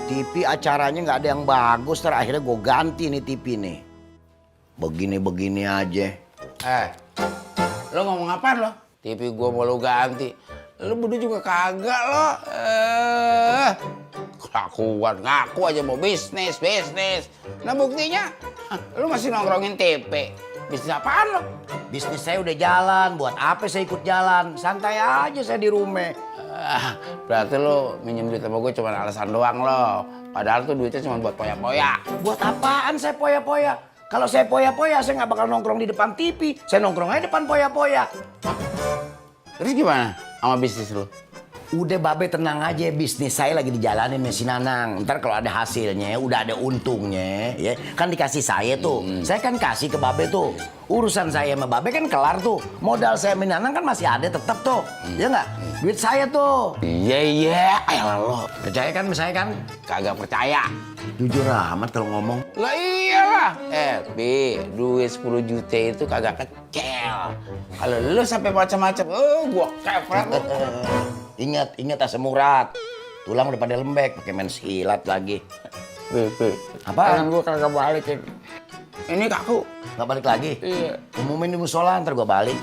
TV acaranya nggak ada yang bagus, terakhirnya gue ganti nih TV nih. Begini-begini aja. Lo ngomong apaan lo? TV gua mau lo ganti. Lo berdua juga kagak lo. Kelakuan, ngaku aja mau bisnis. Nah buktinya, lo masih nongkrongin TV. Bisnis apaan lo? Bisnis saya udah jalan, buat apa saya ikut jalan? Santai aja saya di rumah. Berarti lo minjem duit sama gue cuma alasan doang lo. Padahal tuh duitnya cuma buat poya-poya. Buat apaan saya poya-poya? Kalau saya poya-poya, saya nggak bakal nongkrong di depan TV. Saya nongkrong aja depan poya-poya. Terus gimana sama bisnis lo? Udah Babe tenang aja, bisnis saya lagi dijalanin sama si Nanang. Ntar kalau ada hasilnya, udah ada untungnya, ya kan dikasih saya tuh. Saya kan kasih ke Babe tuh. Urusan saya sama Babe kan kelar tuh. Modal saya sama Nanang kan masih ada tetap tuh. Ya nggak? Duit saya tuh. Iya. Ayolah lo. Percaya kan sama saya kan? Kagak percaya. Jujur amat kalau ngomong. Lah iyalah. Bi, duit 10 juta itu kagak kecil. Kalau lu sampai macam-macam, gua kepret. Ingat asam urat. Tulang udah pada lembek, pakai main silat lagi. Bi. Apaan? Tangan gua kagak balik ini. Ini kaku. Nggak balik lagi? Iya. Umumin di musola, ntar gua balik.